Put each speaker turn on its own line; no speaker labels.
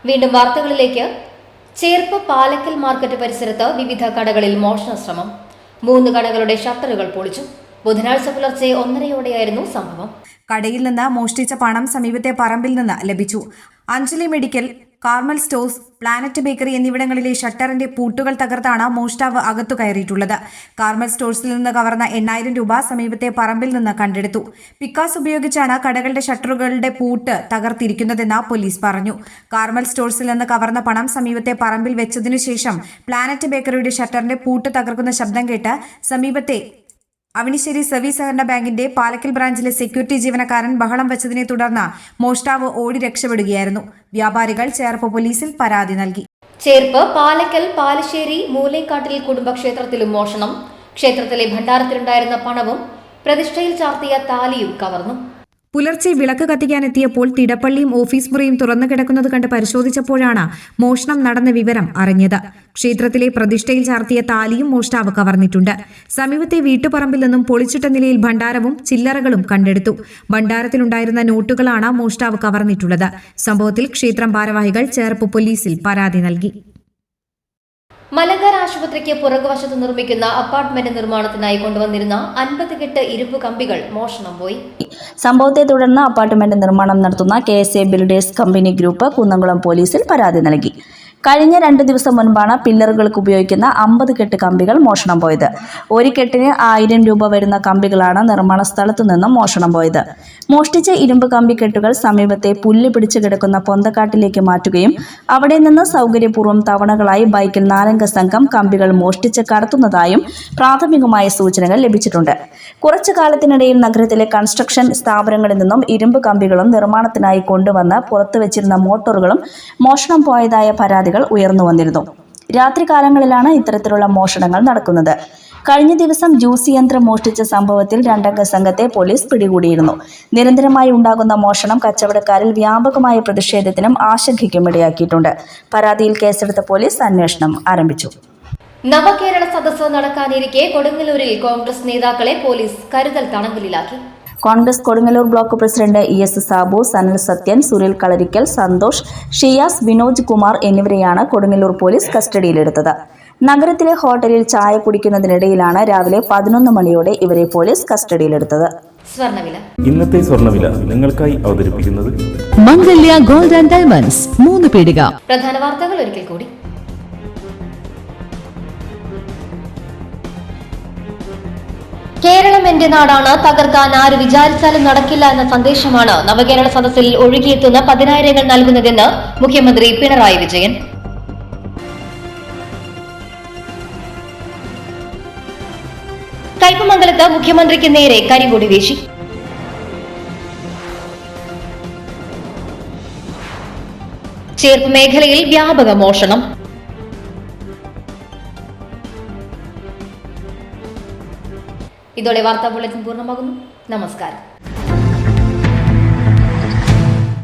വീണ്ടും വാർത്തകളിലേക്ക്. ചേർപ്പ് പാലക്കൽ മാർക്കറ്റ് പരിസരത്ത് വിവിധ കടകളിൽ മോഷണ ശ്രമം. 3 കടകളുടെ ഷട്ടറുകൾ പൊളിച്ചു. ബുധനാഴ്ച പുലർച്ചെ 1:30യോടെയായിരുന്നു സംഭവം.
കടയിൽ നിന്ന് മോഷ്ടിച്ച പണം സമീപത്തെ പറമ്പിൽ നിന്ന് ലഭിച്ചു. Anjali medical, Carmel stores, planet bakery എന്നിവിടങ്ങളിലെ ഷട്ടറിന്റെ പൂട്ടുകൾ തകർത്താണ് മോഷ്ടാവ് അകത്തു കയറിയിട്ടുള്ളത്. കാർമൽ സ്റ്റോഴ്സിൽ നിന്ന് കവർന്ന 8,000 രൂപ സമീപത്തെ പറമ്പിൽ നിന്ന് കണ്ടെടുത്തു. പിക്കാസ് ഉപയോഗിച്ചാണ് കടകളുടെ ഷട്ടറുകളുടെ പൂട്ട് തകർത്തിരിക്കുന്നതെന്ന് പോലീസ് പറഞ്ഞു. കാർമൽ സ്റ്റോഴ്സിൽ നിന്ന് കവർന്ന പണം സമീപത്തെ പറമ്പിൽ വെച്ചതിനു ശേഷം പ്ലാനറ്റ് ബേക്കറിയുടെ ഷട്ടറിന്റെ പൂട്ട് തകർക്കുന്ന ശബ്ദം കേട്ട് സമീപത്തെ അവനിശ്ശേരി സർവീസ് സഹകരണ ബാങ്കിന്റെ പാലക്കൽ ബ്രാഞ്ചിലെ സെക്യൂരിറ്റി ജീവനക്കാരൻ ബഹളം വെച്ചതിനെ തുടർന്ന് മോഷ്ടാവ് ഓടി രക്ഷപ്പെടുകയായിരുന്നു. വ്യാപാരികൾ ചേർപ്പ് പോലീസിൽ പരാതി നൽകി.
ചേർപ്പ് പാലക്കൽ പാലശ്ശേരി മൂലേക്കാട്ടിൽ കുടുംബക്ഷേത്രത്തിലും മോഷണം. ക്ഷേത്രത്തിലെ ഭണ്ഡാരത്തിലുണ്ടായിരുന്ന പണവും പ്രതിഷ്ഠയിൽ ചാർത്തിയ താലിയും കവർന്നു.
പുലർച്ചെ വിളക്ക് കത്തിക്കാനെത്തിയപ്പോൾ തിടപ്പള്ളിയും ഓഫീസ് മുറിയും തുറന്നു കിടക്കുന്നത് കണ്ട് പരിശോധിച്ചപ്പോഴാണ് മോഷണം നടന്ന വിവരം അറിഞ്ഞത്. ക്ഷേത്രത്തിലെ പ്രതിഷ്ഠയിൽ ചാർത്തിയ താലിയും മോഷ്ടാവ് കവർന്നിട്ടുണ്ട്. സമീപത്തെ വീട്ടുപറമ്പിൽ നിന്നും പൊളിച്ചിട്ട നിലയിൽ ഭണ്ഡാരവും ചില്ലറകളും കണ്ടെടുത്തു. ഭണ്ഡാരത്തിലുണ്ടായിരുന്ന നോട്ടുകളാണ് മോഷ്ടാവ് കവർന്നിട്ടുള്ളത്. സംഭവത്തിൽ ക്ഷേത്രം ഭാരവാഹികൾ ചേർപ്പ് പോലീസിൽ പരാതി നൽകി.
മലങ്കര ആശുപത്രിക്ക് പുറകുവശത്ത് നിർമ്മിക്കുന്ന അപ്പാർട്ട്മെന്റ് നിർമ്മാണത്തിനായി കൊണ്ടുവന്നിരുന്ന 58 ഇരുമ്പ് കമ്പികൾ മോഷണം പോയി.
സംഭവത്തെ തുടർന്ന് അപ്പാർട്ട്മെന്റ് നിർമ്മാണം നടത്തുന്ന KSA builders company group Kunnamkulam പോലീസിൽ പരാതി നൽകി. കഴിഞ്ഞ 2 ദിവസം മുൻപാണ് പില്ലറുകൾക്ക് ഉപയോഗിക്കുന്ന 50 കെട്ട് കമ്പികൾ മോഷണം പോയത്. ഒരു കെട്ടിന് 1000 രൂപ വരുന്ന കമ്പികളാണ് നിർമ്മാണ സ്ഥലത്തു നിന്നും മോഷണം പോയത്. മോഷ്ടിച്ച ഇരുമ്പ് കമ്പി കെട്ടുകൾ സമീപത്തെ പുല്ല് പിടിച്ചു കിടക്കുന്ന പൊന്തക്കാട്ടിലേക്ക് മാറ്റുകയും അവിടെ നിന്ന് സൗകര്യപൂർവ്വം തവണകളായി ബൈക്കിൽ 4 സംഘം കമ്പികൾ മോഷ്ടിച്ച് കടത്തുന്നതായും പ്രാഥമികമായ സൂചനകൾ ലഭിച്ചിട്ടുണ്ട്. കുറച്ചു കാലത്തിനിടയിൽ നഗരത്തിലെ കൺസ്ട്രക്ഷൻ സ്ഥാപനങ്ങളിൽ നിന്നും ഇരുമ്പ് കമ്പികളും നിർമ്മാണത്തിനായി കൊണ്ടുവന്ന് പുറത്തുവച്ചിരുന്ന മോട്ടോറുകളും മോഷണം പോയതായ പരാതികൾ ഉയർന്നു വന്നിരുന്നു. രാത്രികാലങ്ങളിലാണ് ഇത്തരത്തിലുള്ള മോഷണങ്ങൾ നടക്കുന്നത്. കഴിഞ്ഞ ദിവസം ജ്യൂസ് യന്ത്രം മോഷ്ടിച്ച സംഭവത്തിൽ 2 സംഘത്തെ പോലീസ് പിടികൂടിയിരുന്നു. നിരന്തരമായി ഉണ്ടാകുന്ന മോഷണം കച്ചവടക്കാരിൽ വ്യാപകമായ പ്രതിഷേധത്തിനും ആശങ്കയ്ക്കും ഇടയാക്കിയിട്ടുണ്ട്. പരാതിയിൽ കേസെടുത്ത പോലീസ് അന്വേഷണം ആരംഭിച്ചു.
നവകേരള സദസ്സ് നടക്കാനിരിക്കെ കൊടുങ്ങല്ലൂരിൽ കോൺഗ്രസ് നേതാക്കളെ പോലീസ് കരുതൽ തടങ്കലിലാക്കി.
Congress Kodungallur block president ES സാബു, സനൽ സത്യൻ, സുനിൽ കളരിക്കൽ, സന്തോഷ്, ഷിയാസ്, വിനോജ് കുമാർ എന്നിവരെയാണ് കൊടുങ്ങല്ലൂർ പോലീസ് കസ്റ്റഡിയിലെടുത്തത്. നഗരത്തിലെ ഹോട്ടലിൽ ചായ കുടിക്കുന്നതിനിടയിലാണ് രാവിലെ 11 മണിയോടെ ഇവരെ പോലീസ് കസ്റ്റഡിയിലെടുത്തത്.
ഇന്നത്തെ സ്വർണ്ണവില നിങ്ങൾക്കായി അവതരിപ്പിക്കുന്നത്
മംഗല്യ ഗോൾഡ് ആൻഡ് ഡയമണ്ട്സ് 3 പീടിക.
പ്രധാന വാർത്തകൾ ഒരിക്കൽ കൂടി. കേരളം എന്റെ നാടാണ്, തകർക്കാൻ ആര് വിചാരിച്ചാലും നടക്കില്ല എന്ന സന്ദേശമാണ് നവകേരള സദസ്സിൽ ഒഴുകിയെത്തുന്ന 10,000 നൽകുന്നതെന്ന് മുഖ്യമന്ത്രി പിണറായി വിജയൻ. കയ്പമംഗലത്ത് മുഖ്യമന്ത്രിക്ക് നേരെ കരിങ്കൊടി വീശി. ചേർപ്പ് മേഖലയിൽ വ്യാപക മോഷണം. ഇതോടെ വാർത്താ ബുള്ളറ്റിൻ പൂർണ്ണമാകുന്നു. നമസ്കാരം.